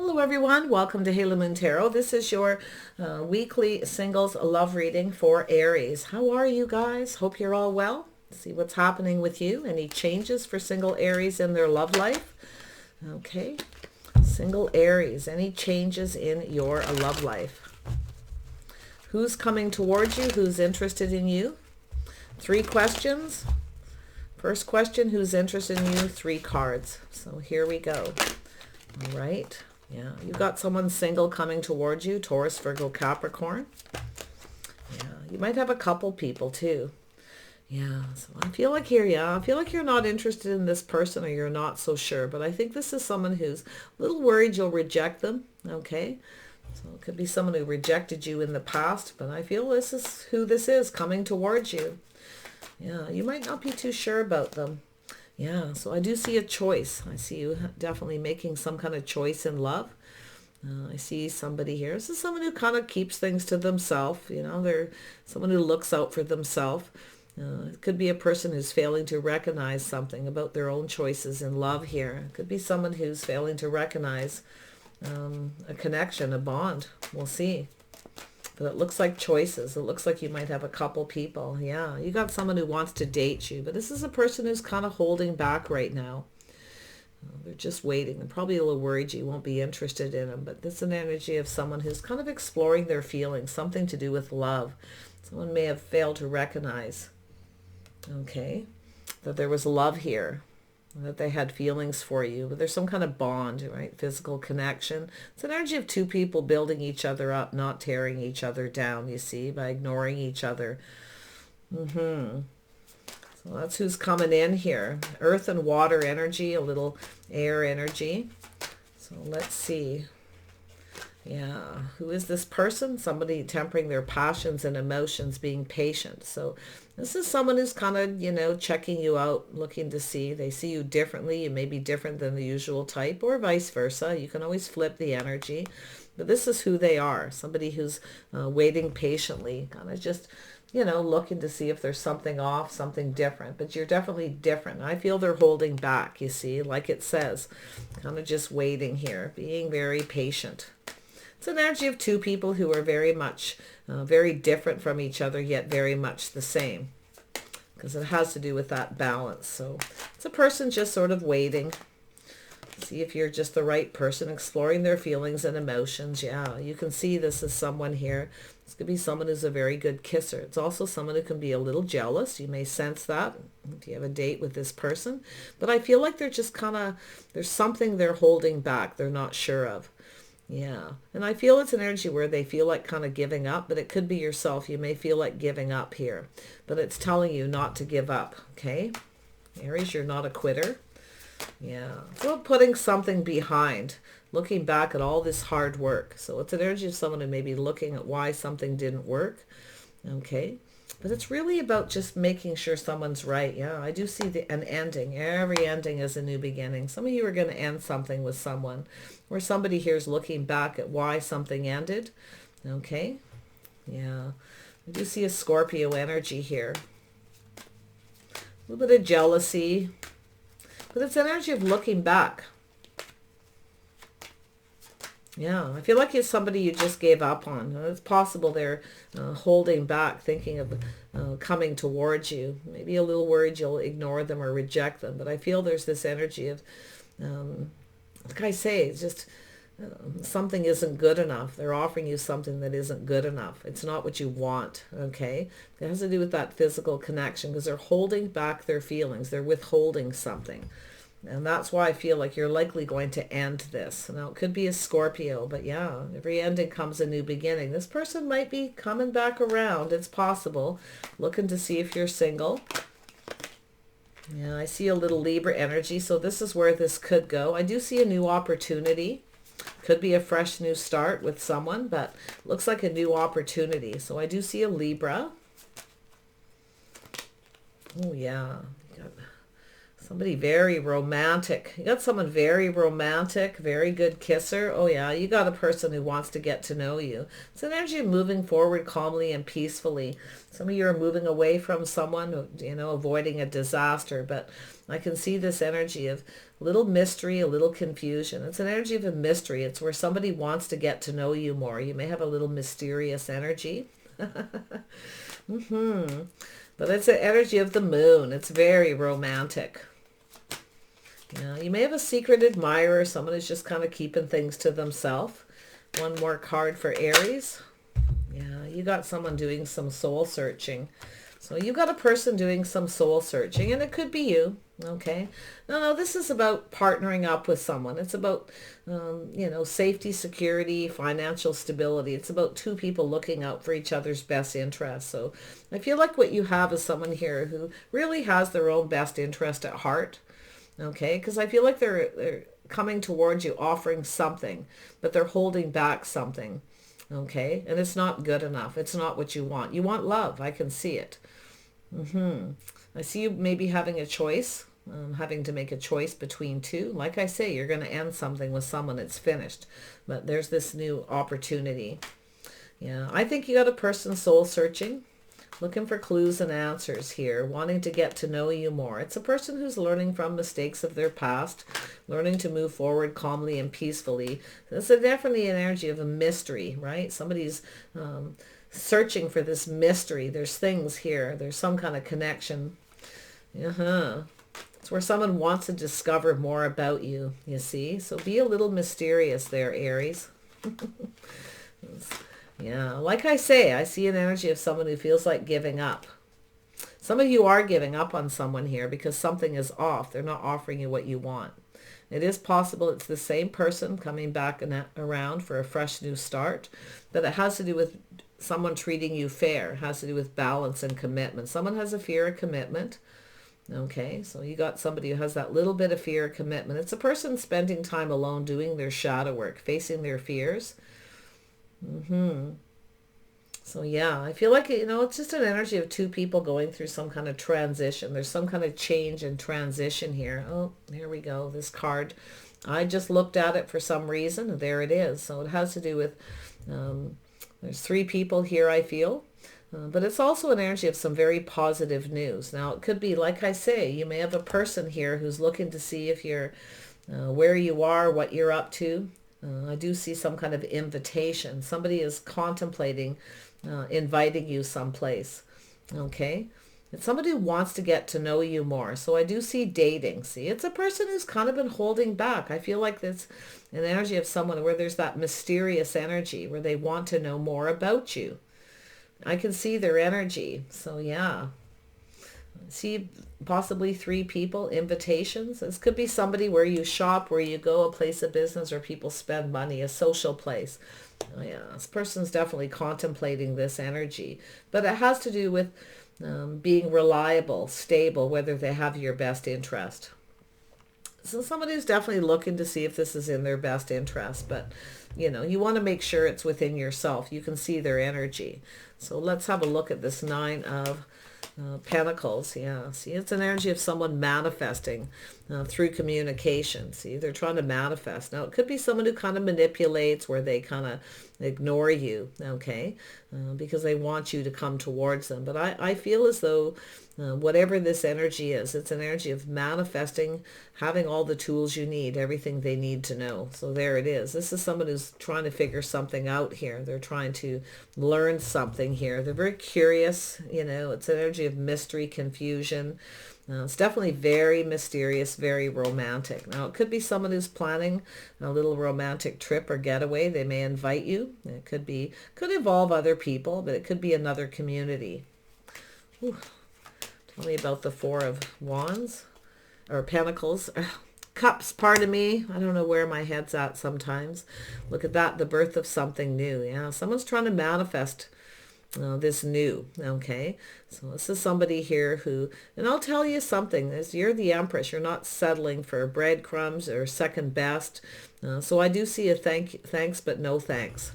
Hello everyone, welcome to Halo Moon Tarot. This is your weekly singles love reading for Aries. How are you guys? Hope you're all well. See what's happening with you. Any changes for single Aries in their love life? Okay, single Aries, any changes in your love life? Who's coming towards you? Who's interested in you? 3 questions. First question, who's interested in you? 3 cards. So here we go. All right. Yeah, you got someone single coming towards you, Taurus, Virgo, Capricorn. Yeah, you might have a couple people too. Yeah, so I feel like you're not interested in this person, or you're not so sure, but I think this is someone who's a little worried you'll reject them, okay? So it could be someone who rejected you in the past, but I feel this is who this is coming towards you. Yeah, you might not be too sure about them. Yeah, so I do see a choice. I see you definitely making some kind of choice in love. I see somebody here. This is someone who kind of keeps things to themselves. You know, they're someone who looks out for themselves. It could be a person who's failing to recognize something about their own choices in love here. It could be someone who's failing to recognize a connection, a bond. We'll see. But it looks like choices. It looks like you might have a couple people. Yeah, you got someone who wants to date you, but this is a person who's kind of holding back right now. They're just waiting. They're probably a little worried you won't be interested in them, but this is an energy of someone who's kind of exploring their feelings, something to do with love. Someone may have failed to recognize, okay, that there was love here, that they had feelings for you, but there's some kind of bond, right? Physical connection. It's an energy of 2 people building each other up, not tearing each other down, you see, by ignoring each other. So that's who's coming in here. Earth and water energy, a little air energy. So let's see. Yeah, who is this person? Somebody tempering their passions and emotions, being patient. So this is someone who's kind of, you know, checking you out, looking to see. They see you differently. You may be different than the usual type, or vice versa. You can always flip the energy. But this is who they are. Somebody who's waiting patiently, kind of just, you know, looking to see if there's something off, something different. But you're definitely different. I feel they're holding back, you see, like it says. Kind of just waiting here, being very patient. It's an energy of 2 people who are very much, very different from each other, yet very much the same. Because it has to do with that balance. So it's a person just sort of waiting. See if you're just the right person, exploring their feelings and emotions. Yeah, you can see this is someone here. This could be someone who's a very good kisser. It's also someone who can be a little jealous. You may sense that if you have a date with this person. But I feel like they're just kind of, there's something they're holding back. They're not sure of. Yeah, and I feel it's an energy where they feel like kind of giving up, but it could be yourself. You may feel like giving up here, but it's telling you not to give up, okay? Aries, you're not a quitter. Yeah, so putting something behind, looking back at all this hard work. So it's an energy of someone who may be looking at why something didn't work, okay? But it's really about just making sure someone's right. Yeah, I do see an ending. Every ending is a new beginning. Some of you are going to end something with someone, or somebody here is looking back at why something ended. Okay, yeah. I do see a Scorpio energy here. A little bit of jealousy, but it's an energy of looking back. Yeah, I feel like it's somebody you just gave up on. It's possible they're holding back, thinking of coming towards you. Maybe a little worried you'll ignore them or reject them. But I feel there's this energy of, like I say, it's just something isn't good enough. They're offering you something that isn't good enough. It's not what you want, okay? It has to do with that physical connection, because they're holding back their feelings. They're withholding something. And that's why I feel like you're likely going to end this. Now, it could be a Scorpio, but yeah, every ending comes a new beginning. This person might be coming back around. It's possible. Looking to see if you're single. Yeah, I see a little Libra energy, so this is where this could go. I do see a new opportunity. Could be a fresh new start with someone, but looks like a new opportunity. So I do see a Libra. Oh, yeah. Somebody very romantic. You got someone very romantic, very good kisser. Oh yeah, you got a person who wants to get to know you. It's an energy of moving forward calmly and peacefully. Some of you are moving away from someone, you know, avoiding a disaster. But I can see this energy of a little mystery, a little confusion. It's an energy of a mystery. It's where somebody wants to get to know you more. You may have a little mysterious energy. But it's an energy of the moon. It's very romantic. Yeah, you may have a secret admirer, someone who's just kind of keeping things to themselves. One more card for Aries. Yeah, you got someone doing some soul searching. So you got a person doing some soul searching, and it could be you. Okay. No, this is about partnering up with someone. It's about, safety, security, financial stability. It's about two people looking out for each other's best interests. So I feel like what you have is someone here who really has their own best interest at heart. Okay. Because I feel like they're coming towards you offering something, but they're holding back something. Okay. And it's not good enough. It's not what you want. You want love. I can see it. I see you maybe having a choice, having to make a choice between two. Like I say, you're going to end something with someone. It's finished. But there's this new opportunity. Yeah, I think you got a person soul searching, looking for clues and answers here, wanting to get to know you more. It's a person who's learning from mistakes of their past, learning to move forward calmly and peacefully. It's definitely an energy of a mystery, right? Somebody's searching for this mystery. There's things here. There's some kind of connection. It's where someone wants to discover more about you, you see? So be a little mysterious there, Aries. Yeah, like I say, I see an energy of someone who feels like giving up. Some of you are giving up on someone here because something is off. They're not offering you what you want. It is possible it's the same person coming back around for a fresh new start, but it has to do with someone treating you fair. It has to do with balance and commitment. Someone has a fear of commitment. Okay, so you got somebody who has that little bit of fear of commitment. It's a person spending time alone doing their shadow work, facing their fears. So yeah, I feel like, it's just an energy of two people going through some kind of transition. There's some kind of change and transition here. Oh, here we go. This card, I just looked at it for some reason. There it is. So it has to do with, there's three people here, I feel. But it's also an energy of some very positive news. Now, it could be, like I say, you may have a person here who's looking to see if you're, where you are, what you're up to. I do see some kind of invitation. Somebody is contemplating inviting you someplace. Okay. It's somebody who wants to get to know you more. So I do see dating. See, it's a person who's kind of been holding back. I feel like it's an energy of someone where there's that mysterious energy where they want to know more about you. I can see their energy. So yeah. See possibly three people, invitations. This could be somebody where you shop, where you go, a place of business, or people spend money, a social place. Oh, yeah, this person's definitely contemplating this energy. But it has to do with being reliable, stable, whether they have your best interest. So somebody who's definitely looking to see if this is in their best interest. But, you want to make sure it's within yourself. You can see their energy. So let's have a look at this Nine of Pentacles. Yeah, see, it's an energy of someone manifesting through communication. See, they're trying to manifest. Now, it could be someone who kind of manipulates, where they kind of ignore you, okay, because they want you to come towards them. But I feel as though whatever this energy is, it's an energy of manifesting, having all the tools you need, everything they need to know. So there it is. This is someone who's trying to figure something out here. They're trying to learn something here. They're very curious. It's an energy of mystery, confusion. It's definitely very mysterious, very romantic. Now, it could be someone who's planning a little romantic trip or getaway. They may invite you. It could involve other people, but it could be another community. Ooh. Tell me about the Four of Wands, or Pentacles. Cups, pardon me. I don't know where my head's at sometimes. Look at that, the birth of something new. Yeah, someone's trying to manifest this new. Okay, so this is somebody here who, and I'll tell you something, is you're the Empress. You're not settling for breadcrumbs or second best. So I do see a thanks but no thanks.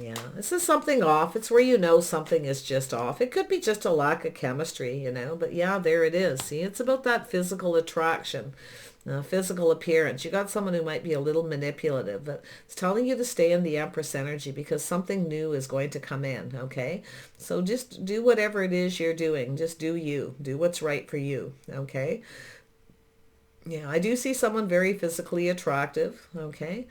Yeah, this is something off. It's where you know something is just off. It could be just a lack of chemistry, you know, but yeah, there it is. See, it's about that physical attraction, physical appearance. You got someone who might be a little manipulative, but it's telling you to stay in the Empress energy because something new is going to come in, okay? So just do whatever it is you're doing. Just do you. Do what's right for you, okay? Yeah, I do see someone very physically attractive, okay?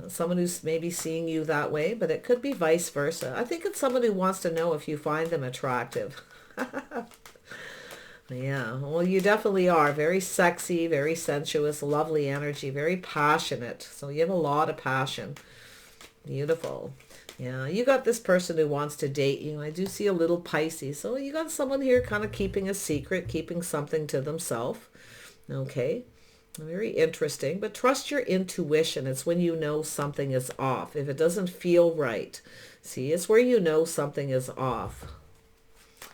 Someone who's maybe seeing you that way, but it could be vice versa. I think it's someone who wants to know if you find them attractive. Yeah, well, you definitely are. Very sexy, very sensuous, lovely energy, very passionate. So you have a lot of passion. Beautiful. Yeah, you got this person who wants to date you. I do see a little Pisces. So you got someone here kind of keeping a secret, keeping something to themselves. Okay. Very interesting, but trust your intuition. It's when you know something is off. If it doesn't feel right, see, it's where you know something is off.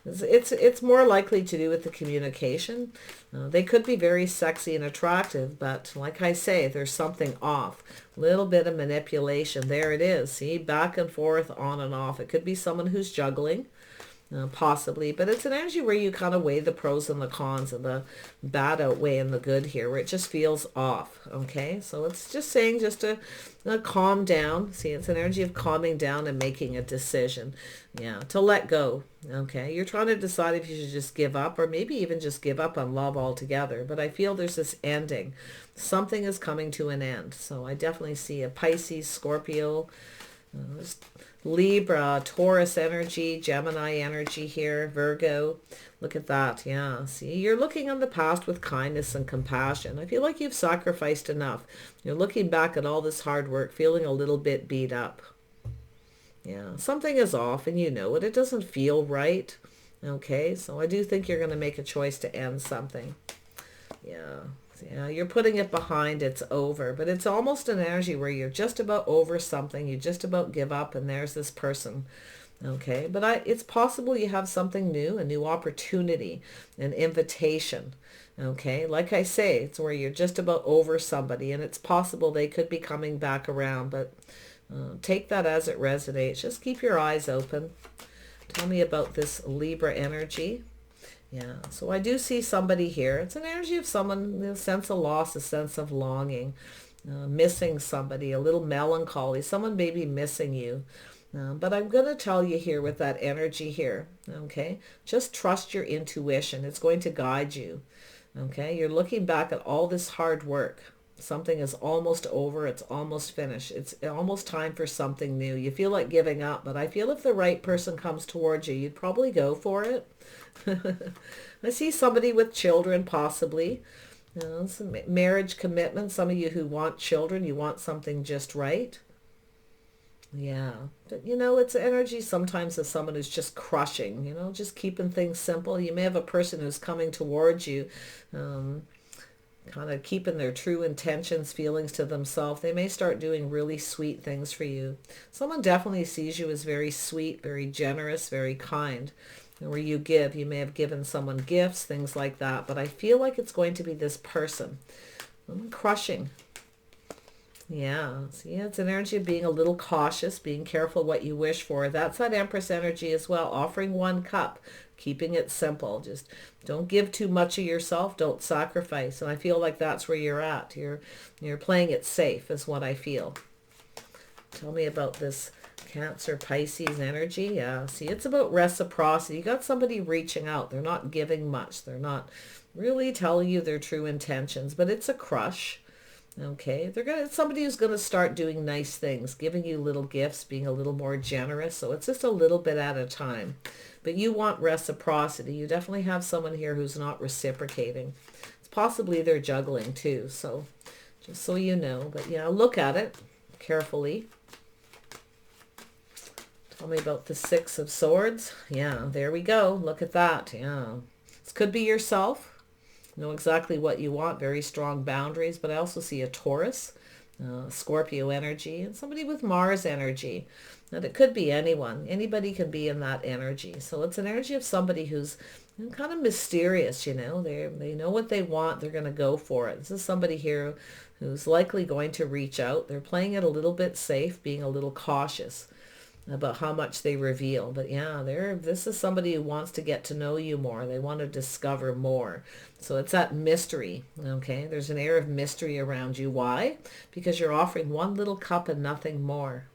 It's more likely to do with the communication. They could be very sexy and attractive, but like I say, there's something off. A little bit of manipulation. There it is. See, back and forth, on and off. It could be someone who's juggling. Possibly, but it's an energy where you kind of weigh the pros and the cons, and the bad outweighing the good here, where it just feels off. Okay, so it's just saying just to calm down. See, it's an energy of calming down and making a decision. Yeah, to let go. Okay, you're trying to decide if you should just give up, or maybe even just give up on love altogether. But I feel there's this ending. Something is coming to an end. So I definitely see a Pisces, Scorpio, Libra, Taurus energy, Gemini energy here, Virgo. Look at that. Yeah. See, you're looking on the past with kindness and compassion. I feel like you've sacrificed enough. You're looking back at all this hard work, feeling a little bit beat up. Yeah. Something is off and you know it. It doesn't feel right. Okay. So I do think you're going to make a choice to end something. Yeah. Yeah, you're putting it behind, it's over. But it's almost an energy where you're just about over something. You just about give up, and there's this person. Okay, but it's possible you have something new, a new opportunity, an invitation. Okay, like I say, it's where you're just about over somebody, and it's possible they could be coming back around. But take that as it resonates. Just keep your eyes open. Tell me about this Libra energy. Yeah, so I do see somebody here. It's an energy of someone, a sense of loss, a sense of longing, missing somebody, a little melancholy. Someone may be missing you. But I'm going to tell you here with that energy here, okay? Just trust your intuition. It's going to guide you, okay? You're looking back at all this hard work. Something is almost over. It's almost finished. It's almost time for something new. You feel like giving up, but I feel if the right person comes towards you, you'd probably go for it. I see somebody with children, possibly. Some marriage commitment. Some of you who want children, you want something just right. Yeah. But, you know, it's energy sometimes of someone who's just crushing, you know, just keeping things simple. You may have a person who's coming towards you, kind of keeping their true intentions, feelings to themselves. They may start doing really sweet things for you. Someone definitely sees you as very sweet, very generous, very kind. Where you give, you may have given someone gifts, things like that. But I feel like it's going to be this person. Crushing. Yeah. See, it's an energy of being a little cautious, being careful what you wish for. That's that Empress energy as well. Offering one cup, keeping it simple. Just don't give too much of yourself. Don't sacrifice. And I feel like that's where you're at. You're playing it safe is what I feel. Tell me about this Cancer, Pisces energy. Yeah, see, it's about reciprocity. You got somebody reaching out. They're not giving much. They're not really telling you their true intentions, but it's a crush. Okay, it's somebody who's going to start doing nice things, giving you little gifts, being a little more generous. So it's just a little bit at a time. But you want reciprocity. You definitely have someone here who's not reciprocating. It's possibly they're juggling too. So just so you know, but yeah, look at it carefully. Tell me about the Six of Swords. Yeah, there we go. Look at that. Yeah. This could be yourself. Know exactly what you want. Very strong boundaries. But I also see a Taurus, Scorpio energy, and somebody with Mars energy. And it could be anyone. Anybody can be in that energy. So it's an energy of somebody who's kind of mysterious, you know. They know what they want. They're going to go for it. This is somebody here who's likely going to reach out. They're playing it a little bit safe, being a little cautious. about how much they reveal. But yeah, this is somebody who wants to get to know you more. They want to discover more. So it's that mystery, okay? There's an air of mystery around you. Why? Because you're offering one little cup and nothing more.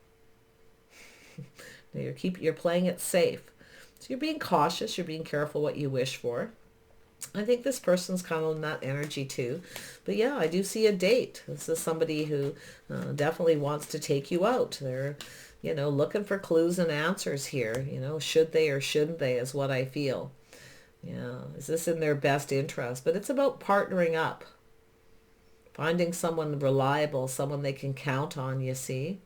You're playing it safe. So you're being cautious. You're being careful what you wish for. I think this person's kind of in that energy too. But yeah, I do see a date. This is somebody who definitely wants to take you out. They're, looking for clues and answers here. Should they or shouldn't they is what I feel. Yeah, is this in their best interest? But it's about partnering up. Finding someone reliable, someone they can count on, you see.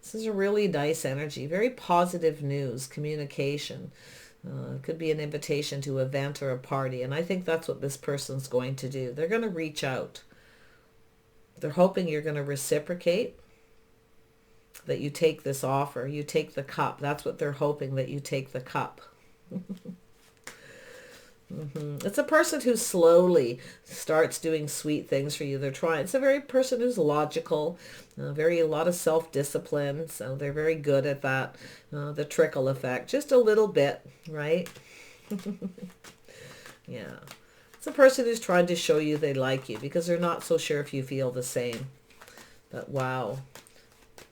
This is a really nice energy. Very positive news, communication. It could be an invitation to an event or a party. And I think that's what this person's going to do. They're going to reach out. They're hoping you're going to reciprocate, that you take this offer. You take the cup. That's what they're hoping, that you take the cup. It's a person who slowly starts doing sweet things for you. They're trying. It's a very person who's logical, a lot of self-discipline. So they're very good at that, the trickle effect, just a little bit, right? Yeah. It's a person who's trying to show you they like you because they're not so sure if you feel the same. But wow.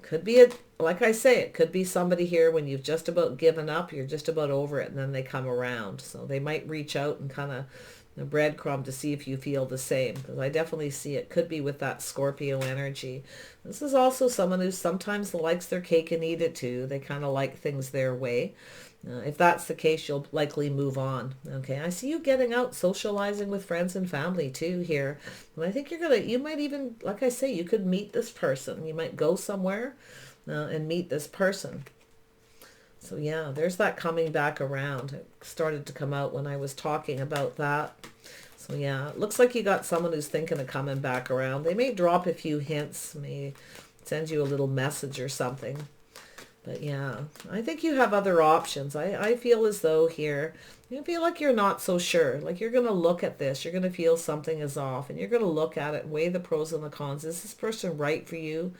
Could be like I say, it could be somebody here when you've just about given up, you're just about over it, and then they come around. So they might reach out and kind of the breadcrumb to see if you feel the same. Because I definitely see it could be with that Scorpio energy. This is also someone who sometimes likes their cake and eat it too. They kind of like things their way. If that's the case, you'll likely move on. Okay, I see you getting out, socializing with friends and family too here. And I think you might even, like I say, you could meet this person. You might go somewhere and meet this person. So yeah, there's that coming back around. It started to come out when I was talking about that. So yeah, it looks like you got someone who's thinking of coming back around. They may drop a few hints, may send you a little message or something. But yeah, I think you have other options. I feel as though here, you feel like you're not so sure. Like you're going to look at this. You're going to feel something is off. And you're going to look at it and weigh the pros and the cons. Is this person right for you?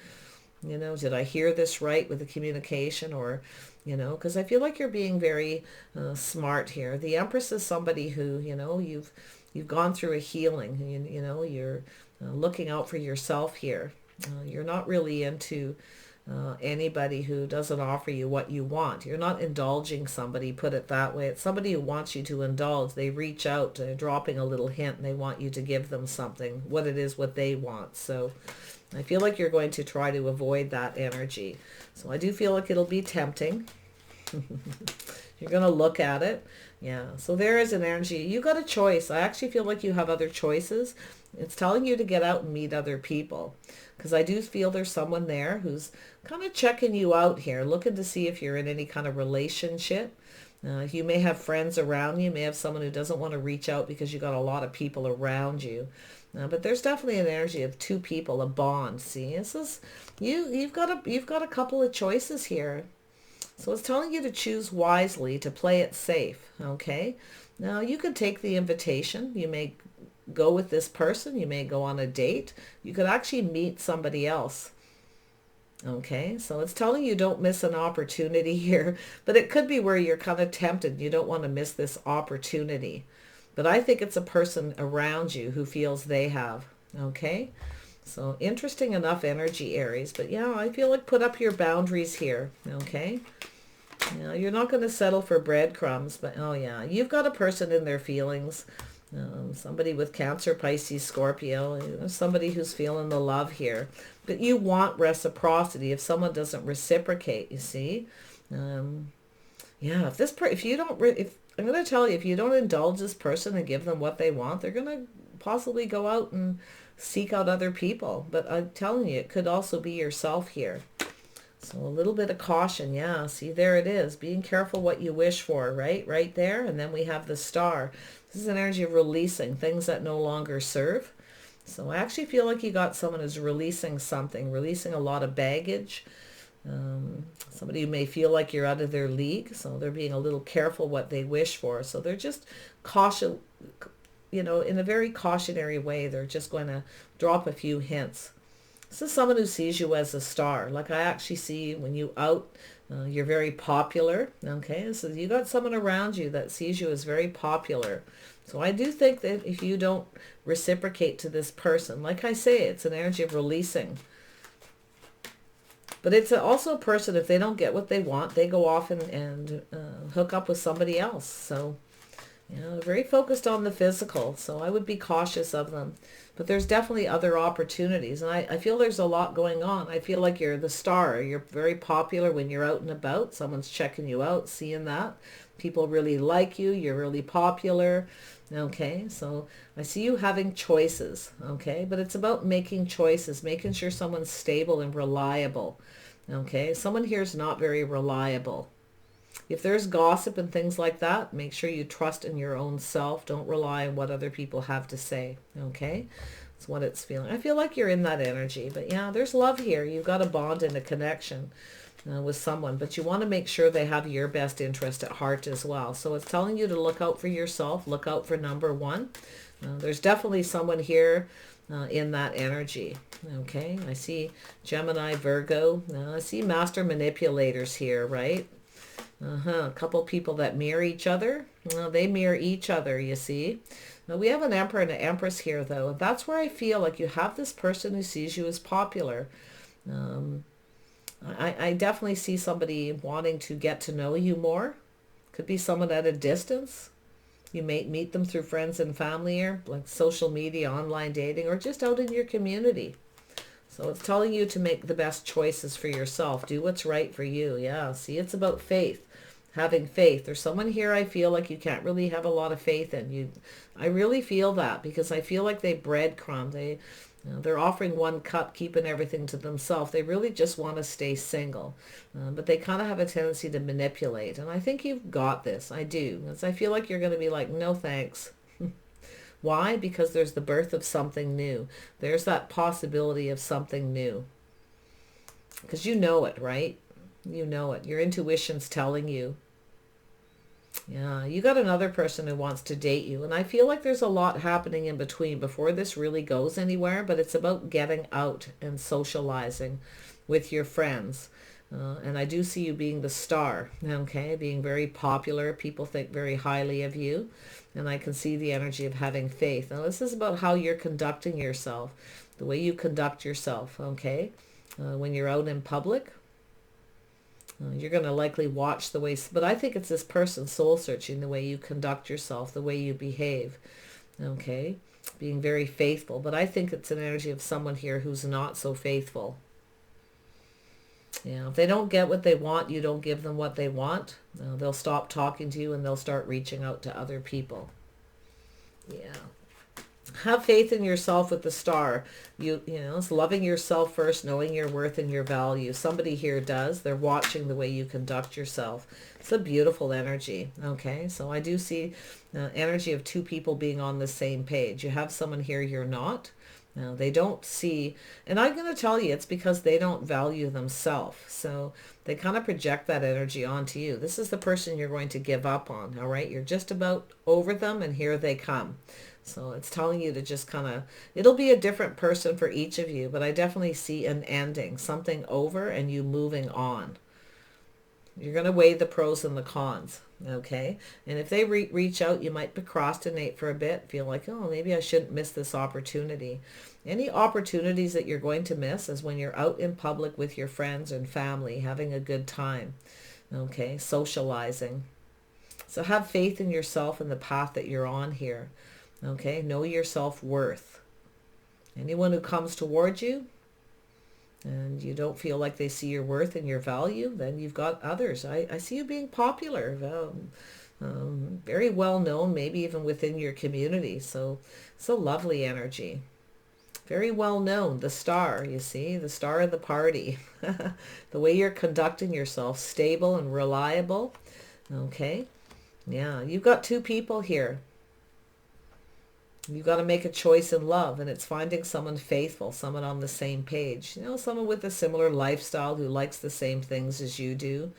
Did I hear this right with the communication? Or, because I feel like you're being very smart here. The Empress is somebody who, you've gone through a healing. You're looking out for yourself here. You're not really into anybody who doesn't offer you what you want. You're not indulging somebody, put it that way. It's somebody who wants you to indulge. They reach out, dropping a little hint, and they want you to give them something, what they want. So I feel like you're going to try to avoid that energy. So I do feel like it'll be tempting. You're going to look at it. Yeah, so there is an energy. You got a choice. I actually feel like you have other choices. It's telling you to get out and meet other people. Because I do feel there's someone there who's kind of checking you out here, looking to see if you're in any kind of relationship. You may have friends around you. You may have someone who doesn't want to reach out because you got a lot of people around you. But there's definitely an energy of two people, a bond. See, this is you've got a couple of choices here. So it's telling you to choose wisely, to play it safe, okay? Now, you could take the invitation. You may go with this person. You may go on a date. You could actually meet somebody else, okay? So it's telling you don't miss an opportunity here, but it could be where you're kind of tempted. You don't want to miss this opportunity. But I think it's a person around you who feels they have, okay? So interesting enough energy, Aries. But yeah, I feel like put up your boundaries here, okay? You're not going to settle for breadcrumbs, but oh yeah, you've got a person in their feelings. Somebody with Cancer, Pisces, Scorpio, somebody who's feeling the love here. But you want reciprocity if someone doesn't reciprocate, you see? Yeah, I'm going to tell you, if you don't indulge this person and give them what they want, they're going to possibly go out and seek out other people. But I'm telling you, it could also be yourself here. So a little bit of caution. Yeah, see, there it is. Being careful what you wish for, right? Right there. And then we have the star. This is an energy of releasing things that no longer serve. So I actually feel like you got someone who's releasing something, releasing a lot of baggage. Somebody who may feel like you're out of their league. So they're being a little careful what they wish for. So they're just cautious, in a very cautionary way. They're just going to drop a few hints. This is someone who sees you as a star. Like I actually see when you out You're very popular. Okay, so you got someone around you that sees you as very popular. So I do think that if you don't reciprocate to this person, like I say, it's an energy of releasing. But it's also a person, if they don't get what they want, they go off and hook up with somebody else. So, you know, very focused on the physical. So I would be cautious of them. But there's definitely other opportunities. And I feel there's a lot going on. I feel like you're the star. You're very popular when you're out and about. Someone's checking you out, seeing that. People really like you. You're really popular. Okay, so I see you having choices. Okay, but it's about making choices, making sure someone's stable and reliable. Okay, someone here is not very reliable. If there's gossip and things like that, make sure you trust in your own self. Don't rely on what other people have to say. Okay, that's what it's feeling. I feel like you're in that energy. But yeah, there's love here. You've got a bond and a connection with someone. But you want to make sure they have your best interest at heart as well. So it's telling you to look out for yourself. Look out for number one. There's definitely someone here in that energy. Okay, I see Gemini, Virgo. I see master manipulators here, right? A couple people that mirror each other. They mirror each other, you see. Now we have an emperor and an empress here, though. That's where I feel like you have this person who sees you as popular. I definitely see somebody wanting to get to know you more. Could be someone at a distance. You may meet them through friends and family, or like social media, online dating, or just out in your community. So it's telling you to make the best choices for yourself. Do what's right for you. Yeah, see, it's about faith. Having faith. There's someone here I feel like you can't really have a lot of faith in. I really feel that, because I feel like they breadcrumb. They're offering one cup, keeping everything to themselves. They really just want to stay single. But they kind of have a tendency to manipulate. And I think you've got this. I do. Because I feel like you're going to be like, no thanks. Why? Because there's the birth of something new. There's that possibility of something new. Because you know it, right? You know it. Your intuition's telling you. Yeah, you got another person who wants to date you. And I feel like there's a lot happening in between before this really goes anywhere. But it's about getting out and socializing with your friends. And I do see you being the star, okay? Being very popular. People think very highly of you. And I can see the energy of having faith. Now, this is about how you're conducting yourself. The way you conduct yourself, okay? When you're out in public. You're going to likely watch the way, but I think it's this person soul searching, the way you conduct yourself, the way you behave, okay? Being very faithful, but I think it's an energy of someone here who's not so faithful. Yeah, if they don't get what they want, you don't give them what they want, they'll stop talking to you and they'll start reaching out to other people. Yeah. Have faith in yourself with the star. You know, it's loving yourself first, knowing your worth and your value. Somebody here does. They're watching the way you conduct yourself. It's a beautiful energy. Okay, so I do see energy of two people being on the same page. You have someone here you're not. Now, they don't see, and I'm going to tell you, it's because they don't value themselves. So they kind of project that energy onto you. This is the person you're going to give up on, all right? You're just about over them, and here they come. So it's telling you to just kind of, it'll be a different person for each of you, but I definitely see an ending, something over and you moving on. You're going to weigh the pros and the cons, okay? And if they reach out, you might procrastinate for a bit, feel like, oh, maybe I shouldn't miss this opportunity. Any opportunities that you're going to miss is when you're out in public with your friends and family, having a good time, okay? Socializing. So have faith in yourself and the path that you're on here. Okay, know your self-worth. Anyone who comes towards you and you don't feel like they see your worth and your value, then you've got others. I see you being popular, very well known, maybe even within your community. So it's a lovely energy. Very well known, the star, you see, the star of the party. The way you're conducting yourself, stable and reliable. Okay, yeah, you've got two people here. You've got to make a choice in love, and it's finding someone faithful, someone on the same page. You know, someone with a similar lifestyle who likes the same things as you do.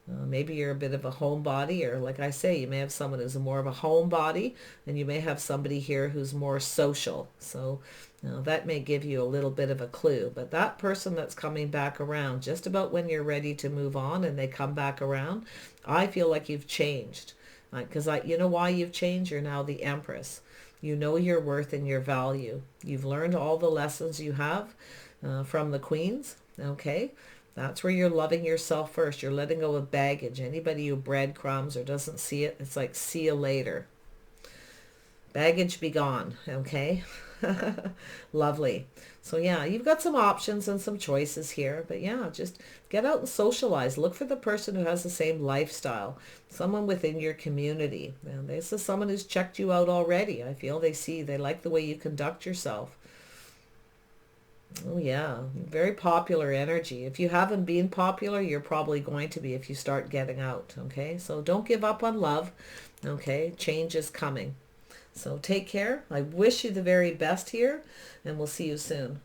Maybe you're a bit of a homebody, or like I say, you may have someone who's more of a homebody, and you may have somebody here who's more social. So that may give you a little bit of a clue. But that person that's coming back around, just about when you're ready to move on and they come back around, I feel like you've changed. Because you know why you've changed? You're now the Empress. You know your worth and your value. You've learned all the lessons you have from the Queens, okay? That's where you're loving yourself first. You're letting go of baggage. Anybody who breadcrumbs or doesn't see it, it's like, see you later. Baggage be gone, okay? Lovely. So yeah, you've got some options and some choices here. But yeah, just get out and socialize. Look for the person who has the same lifestyle. Someone within your community. And this is someone who's checked you out already. I feel they like the way you conduct yourself. Oh yeah, very popular energy. If you haven't been popular, you're probably going to be if you start getting out, okay? So don't give up on love, okay? Change is coming. So take care. I wish you the very best here, and we'll see you soon.